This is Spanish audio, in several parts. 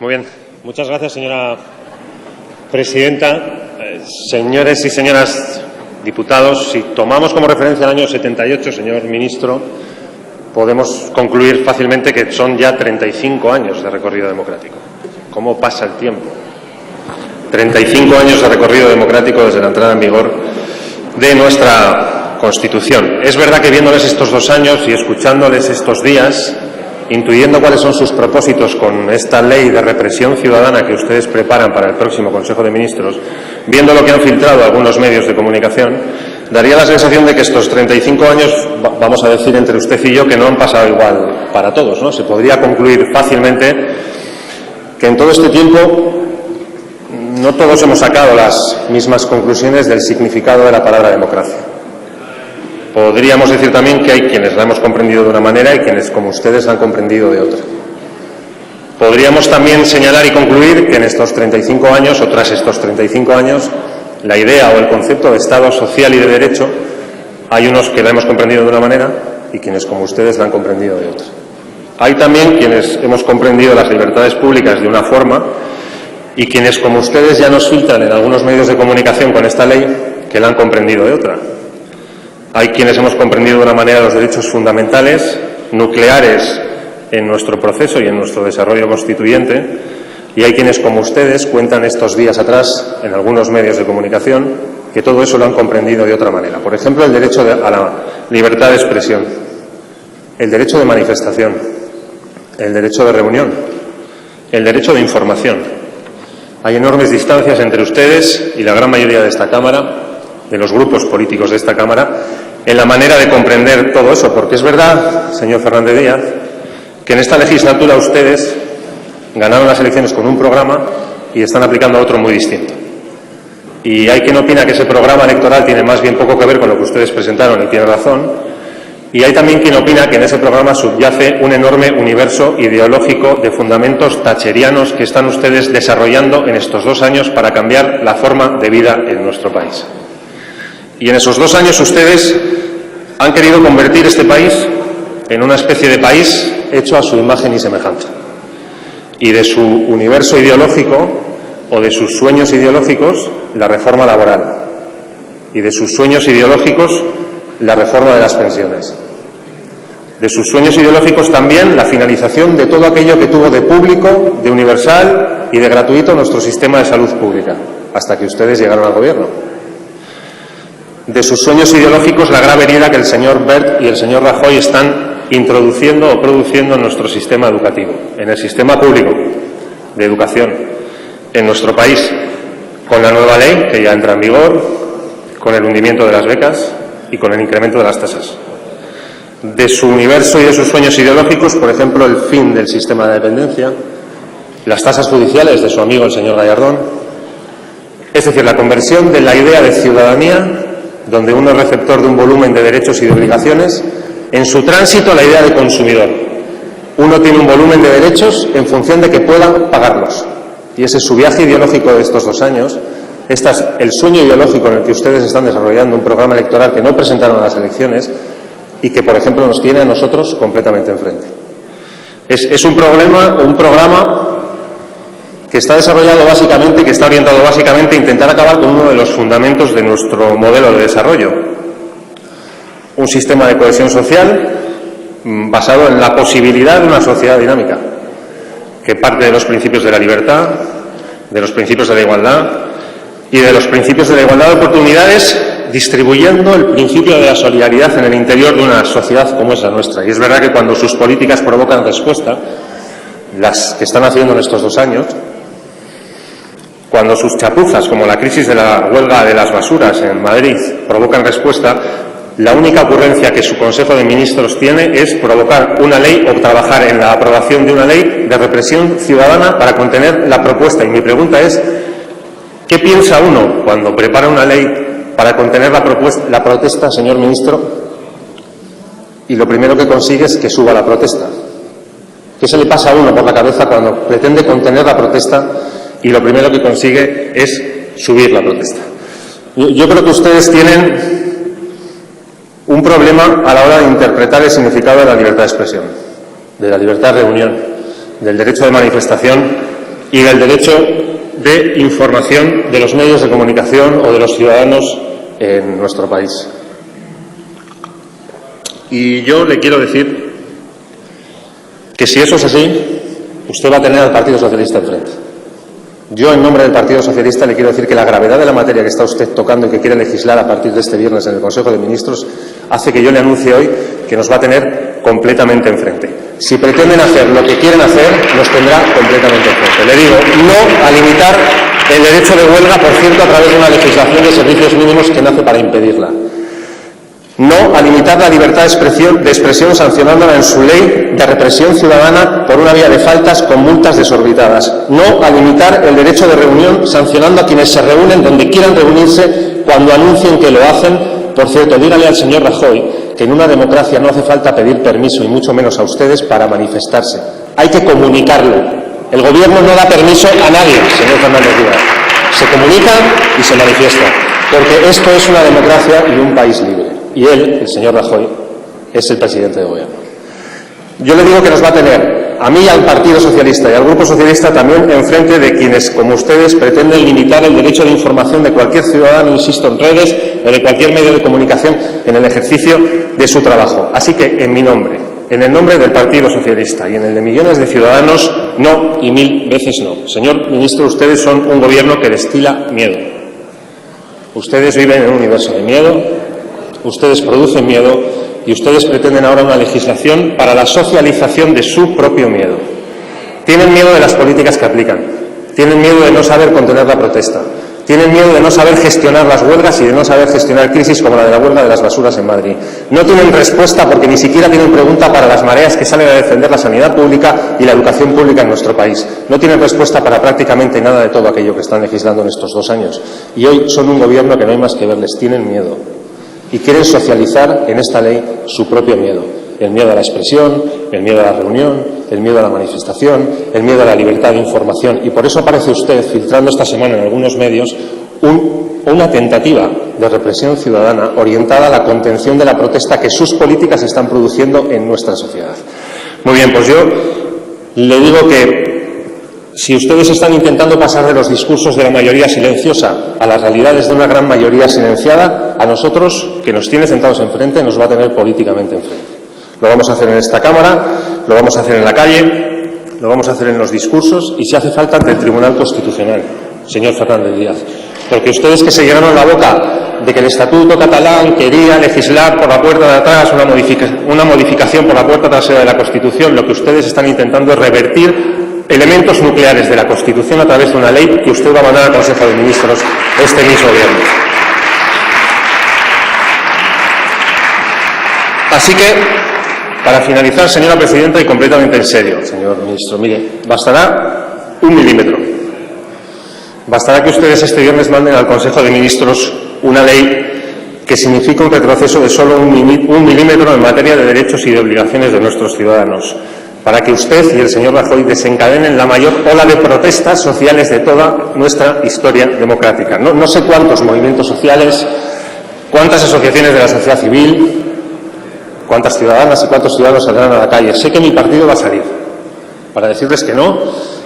Muy bien. Muchas gracias, señora presidenta. Señores y señoras diputados, si tomamos como referencia el año 78, señor ministro, podemos concluir fácilmente que son ya 35 años de recorrido democrático. ¿Cómo pasa el tiempo? 35 años de recorrido democrático desde la entrada en vigor de nuestra Constitución. Es verdad que viéndoles estos 2 años y escuchándoles estos días, intuyendo cuáles son sus propósitos con esta ley de represión ciudadana que ustedes preparan para el próximo Consejo de Ministros, viendo lo que han filtrado algunos medios de comunicación, daría la sensación de que estos 35 años, vamos a decir entre usted y yo, que no han pasado igual para todos, ¿no? Se podría concluir fácilmente que en todo este tiempo no todos hemos sacado las mismas conclusiones del significado de la palabra democracia. Podríamos decir también que hay quienes la hemos comprendido de una manera y quienes, como ustedes, la han comprendido de otra. Podríamos también señalar y concluir que en estos 35 años, o tras estos 35 años, la idea o el concepto de Estado social y de derecho, hay unos que la hemos comprendido de una manera y quienes, como ustedes, la han comprendido de otra. Hay también quienes hemos comprendido las libertades públicas de una forma y quienes, como ustedes, ya nos filtran en algunos medios de comunicación con esta ley, que la han comprendido de otra. Hay quienes hemos comprendido de una manera los derechos fundamentales, nucleares en nuestro proceso y en nuestro desarrollo constituyente, y hay quienes, como ustedes, cuentan estos días atrás en algunos medios de comunicación que todo eso lo han comprendido de otra manera. Por ejemplo, el derecho a la libertad de expresión, el derecho de manifestación, el derecho de reunión, el derecho de información. Hay enormes distancias entre ustedes y la gran mayoría de esta Cámara, de los grupos políticos de esta Cámara, en la manera de comprender todo eso, porque es verdad, señor Fernández Díaz, que en esta legislatura ustedes ganaron las elecciones con un programa y están aplicando otro muy distinto. Y hay quien opina que ese programa electoral tiene más bien poco que ver con lo que ustedes presentaron, y tiene razón. Y hay también quien opina que en ese programa subyace un enorme universo ideológico de fundamentos thatcherianos que están ustedes desarrollando en estos 2 años para cambiar la forma de vida en nuestro país. Y en esos 2 años ustedes han querido convertir este país en una especie de país hecho a su imagen y semejanza. Y de su universo ideológico o de sus sueños ideológicos, la reforma laboral. Y de sus sueños ideológicos, la reforma de las pensiones. De sus sueños ideológicos también la finalización de todo aquello que tuvo de público, de universal y de gratuito nuestro sistema de salud pública, hasta que ustedes llegaron al gobierno. De sus sueños ideológicos la grave herida que el señor Wert y el señor Rajoy están introduciendo o produciendo en nuestro sistema educativo, en el sistema público de educación en nuestro país, con la nueva ley que ya entra en vigor, con el hundimiento de las becas y con el incremento de las tasas. De su universo y de sus sueños ideológicos, por ejemplo, el fin del sistema de dependencia, las tasas judiciales de su amigo el señor Gallardón, es decir, la conversión de la idea de ciudadanía, donde uno es receptor de un volumen de derechos y de obligaciones, en su tránsito a la idea de consumidor. Uno tiene un volumen de derechos en función de que pueda pagarlos. Y ese es su viaje ideológico de estos 2 años. Este es el sueño ideológico en el que ustedes están desarrollando un programa electoral que no presentaron a las elecciones y que, por ejemplo, nos tiene a nosotros completamente enfrente. Es un programa que está desarrollado básicamente, que está orientado básicamente a intentar acabar con uno de los fundamentos de nuestro modelo de desarrollo. Un sistema de cohesión social basado en la posibilidad de una sociedad dinámica, que parte de los principios de la libertad, de los principios de la igualdad y de los principios de la igualdad de oportunidades, distribuyendo el principio de la solidaridad en el interior de una sociedad como es la nuestra. Y es verdad que cuando sus políticas provocan respuesta, las que están haciendo en estos 2 años, cuando sus chapuzas, como la crisis de la huelga de las basuras en Madrid, provocan respuesta, la única ocurrencia que su Consejo de Ministros tiene es provocar una ley o trabajar en la aprobación de una ley de represión ciudadana para contener la propuesta. Y mi pregunta es, ¿qué piensa uno cuando prepara una ley para contener la protesta, señor ministro, y lo primero que consigue es que suba la protesta? ¿Qué se le pasa a uno por la cabeza cuando pretende contener la protesta y lo primero que consigue es subir la protesta? Yo creo que ustedes tienen un problema a la hora de interpretar el significado de la libertad de expresión, de la libertad de reunión, del derecho de manifestación y del derecho de información de los medios de comunicación o de los ciudadanos en nuestro país. Y yo le quiero decir que si eso es así, usted va a tener al Partido Socialista enfrente. Yo, en nombre del Partido Socialista, le quiero decir que la gravedad de la materia que está usted tocando y que quiere legislar a partir de este viernes en el Consejo de Ministros hace que yo le anuncie hoy que nos va a tener completamente enfrente. Si pretenden hacer lo que quieren hacer, nos tendrá completamente enfrente. Le digo, no a limitar el derecho de huelga, por cierto, a través de una legislación de servicios mínimos que nace para impedirla. No a limitar la libertad de expresión sancionándola en su ley de represión ciudadana por una vía de faltas con multas desorbitadas. No a limitar el derecho de reunión sancionando a quienes se reúnen donde quieran reunirse cuando anuncien que lo hacen. Por cierto, dígale al señor Rajoy que en una democracia no hace falta pedir permiso y mucho menos a ustedes para manifestarse. Hay que comunicarlo. El Gobierno no da permiso a nadie, señor Fernández Díaz. Se comunica y se manifiesta, porque esto es una democracia y un país libre. Y él, el señor Rajoy, es el presidente de Gobierno. Yo le digo que nos va a tener, a mí y al Partido Socialista y al Grupo Socialista, también enfrente de quienes, como ustedes, pretenden limitar el derecho de información de cualquier ciudadano, insisto, en redes o de cualquier medio de comunicación en el ejercicio de su trabajo. Así que, en mi nombre, en el nombre del Partido Socialista y en el de millones de ciudadanos, no y 1000 veces no. Señor ministro, ustedes son un Gobierno que destila miedo. Ustedes viven en un universo de miedo. Ustedes producen miedo y ustedes pretenden ahora una legislación para la socialización de su propio miedo. Tienen miedo de las políticas que aplican, tienen miedo de no saber contener la protesta, tienen miedo de no saber gestionar las huelgas y de no saber gestionar crisis como la de la huelga de las basuras en Madrid. No tienen respuesta porque ni siquiera tienen pregunta para las mareas que salen a defender la sanidad pública y la educación pública en nuestro país. No tienen respuesta para prácticamente nada de todo aquello que están legislando en estos 2 años. Y hoy son un Gobierno que no hay más que verles, tienen miedo. Y quieren socializar en esta ley su propio miedo. El miedo a la expresión, el miedo a la reunión, el miedo a la manifestación, el miedo a la libertad de información. Y por eso aparece usted filtrando esta semana en algunos medios una tentativa de represión ciudadana orientada a la contención de la protesta que sus políticas están produciendo en nuestra sociedad. Muy bien, pues yo le digo que si ustedes están intentando pasar de los discursos de la mayoría silenciosa a las realidades de una gran mayoría silenciada, a nosotros, que nos tiene sentados enfrente, nos va a tener políticamente enfrente. Lo vamos a hacer en esta Cámara, lo vamos a hacer en la calle, lo vamos a hacer en los discursos y, si hace falta, ante el Tribunal Constitucional, señor Fernández Díaz. Porque ustedes, que se llenaron la boca de que el Estatuto catalán quería legislar por la puerta de atrás, una modificación por la puerta trasera de la Constitución, lo que ustedes están intentando es revertir elementos nucleares de la Constitución a través de una ley que usted va a mandar al Consejo de Ministros este mismo viernes. Así que, para finalizar, señora presidenta, y completamente en serio, señor ministro, mire, bastará 1 milímetro. Bastará que ustedes este viernes manden al Consejo de Ministros una ley que significa un retroceso de solo 1 milímetro en materia de derechos y de obligaciones de nuestros ciudadanos, para que usted y el señor Rajoy desencadenen la mayor ola de protestas sociales de toda nuestra historia democrática. No sé cuántos movimientos sociales, cuántas asociaciones de la sociedad civil, cuántas ciudadanas y cuántos ciudadanos saldrán a la calle. Sé que mi partido va a salir para decirles que no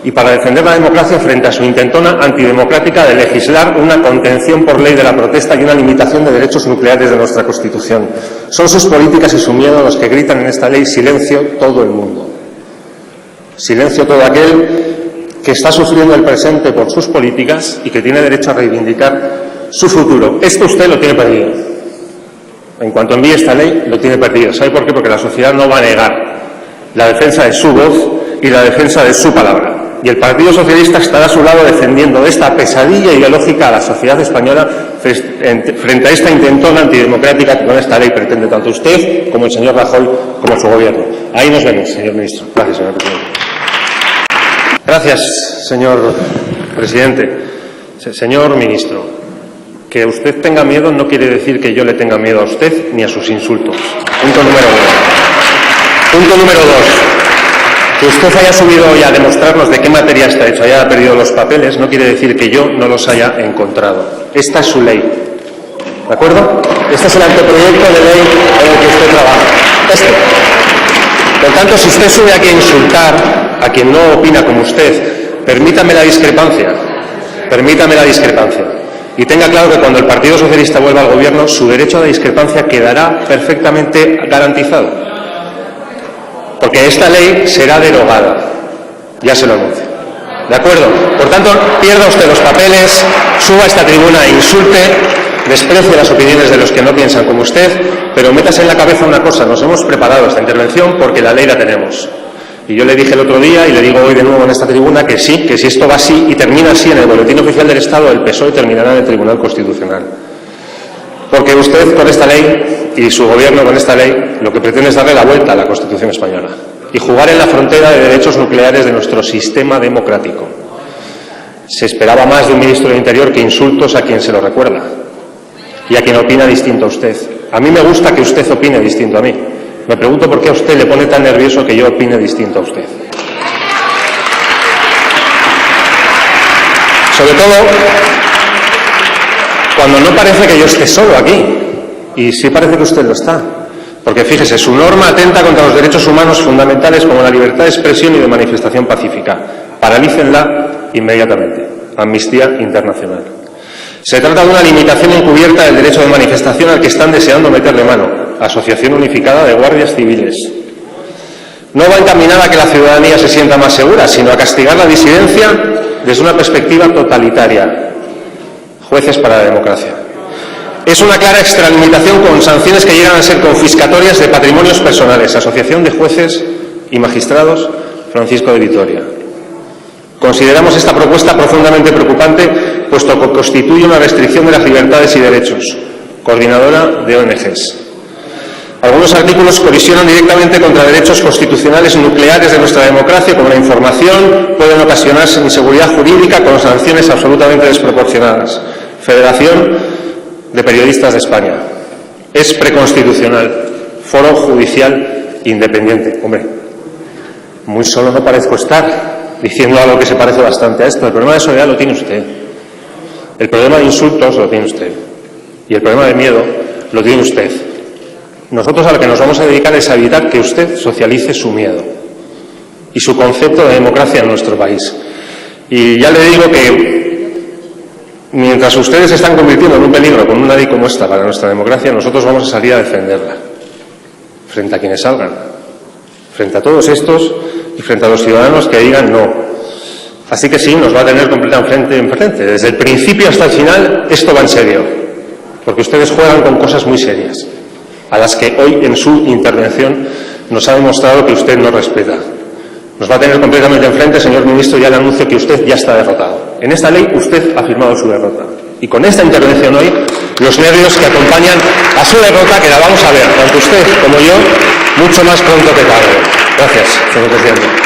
y para defender la democracia frente a su intentona antidemocrática de legislar una contención por ley de la protesta y una limitación de derechos nucleares de nuestra Constitución. Son sus políticas y su miedo los que gritan en esta ley silencio todo el mundo. Silencio todo aquel que está sufriendo el presente por sus políticas y que tiene derecho a reivindicar su futuro. Esto usted lo tiene perdido. En cuanto envíe esta ley, lo tiene perdido. ¿Sabe por qué? Porque la sociedad no va a negar la defensa de su voz y la defensa de su palabra. Y el Partido Socialista estará a su lado defendiendo esta pesadilla ideológica a la sociedad española frente a esta intentona antidemocrática que con esta ley pretende tanto usted como el señor Rajoy como su Gobierno. Ahí nos vemos, señor ministro. Gracias, señor presidente. Gracias, señor presidente. Señor ministro, que usted tenga miedo no quiere decir que yo le tenga miedo a usted ni a sus insultos. Punto número 1. Punto número 2. Que usted haya subido hoy a demostrarnos de qué materia está hecho, haya perdido los papeles, no quiere decir que yo no los haya encontrado. Esta es su ley. ¿De acuerdo? Este es el anteproyecto de ley en el que usted trabaja. Por tanto, si usted sube aquí a insultar a quien no opina como usted, permítame la discrepancia. Y tenga claro que cuando el Partido Socialista vuelva al Gobierno, su derecho a la discrepancia quedará perfectamente garantizado. Porque esta ley será derogada. Ya se lo anuncio. ¿De acuerdo? Por tanto, pierda usted los papeles, suba a esta tribuna e insulte, desprecie las opiniones de los que no piensan como usted, pero métase en la cabeza una cosa: nos hemos preparado esta intervención porque la ley la tenemos. Y yo le dije el otro día y le digo hoy de nuevo en esta tribuna que sí, que si esto va así y termina así en el Boletín Oficial del Estado, el PSOE terminará en el Tribunal Constitucional. Porque usted con esta ley y su Gobierno con esta ley lo que pretende es darle la vuelta a la Constitución española y jugar en la frontera de derechos nucleares de nuestro sistema democrático. Se esperaba más de un ministro del Interior que insultos a quien se lo recuerda y a quien opina distinto a usted. A mí me gusta que usted opine distinto a mí. Me pregunto por qué a usted le pone tan nervioso que yo opine distinto a usted. Sobre todo, cuando no parece que yo esté solo aquí, y sí parece que usted lo está. Porque fíjese, su norma atenta contra los derechos humanos fundamentales como la libertad de expresión y de manifestación pacífica. Paralícenla inmediatamente. Amnistía Internacional. Se trata de una limitación encubierta del derecho de manifestación al que están deseando meterle mano. Asociación Unificada de Guardias Civiles. No va encaminada a que la ciudadanía se sienta más segura, sino a castigar la disidencia desde una perspectiva totalitaria. Jueces para la democracia. Es una clara extralimitación con sanciones que llegan a ser confiscatorias de patrimonios personales. Asociación de Jueces y Magistrados Francisco de Vitoria. Consideramos esta propuesta profundamente preocupante, puesto que constituye una restricción de las libertades y derechos. Coordinadora de ONGs. Algunos artículos colisionan directamente contra derechos constitucionales nucleares de nuestra democracia, como la información, pueden ocasionarse inseguridad jurídica con sanciones absolutamente desproporcionadas. Federación de Periodistas de España. Es preconstitucional. Foro Judicial Independiente. Hombre, muy solo no parezco estar diciendo algo que se parece bastante a esto. El problema de soledad lo tiene usted. El problema de insultos lo tiene usted. Y el problema de miedo lo tiene usted. Nosotros a lo que nos vamos a dedicar es a evitar que usted socialice su miedo y su concepto de democracia en nuestro país. Y ya le digo que mientras ustedes se están convirtiendo en un peligro con una ley como esta para nuestra democracia, nosotros vamos a salir a defenderla frente a quienes salgan, frente a todos estos y frente a los ciudadanos que digan no. Así que sí, nos va a tener completamente enfrente. Desde el principio hasta el final esto va en serio, porque ustedes juegan con cosas muy serias, a las que hoy en su intervención nos ha demostrado que usted no respeta. Nos va a tener completamente enfrente, señor ministro, ya le anuncio que usted ya está derrotado. En esta ley usted ha firmado su derrota. Y con esta intervención hoy, los nervios que acompañan a su derrota, que la vamos a ver, tanto usted como yo, mucho más pronto que tarde. Gracias, señor presidente.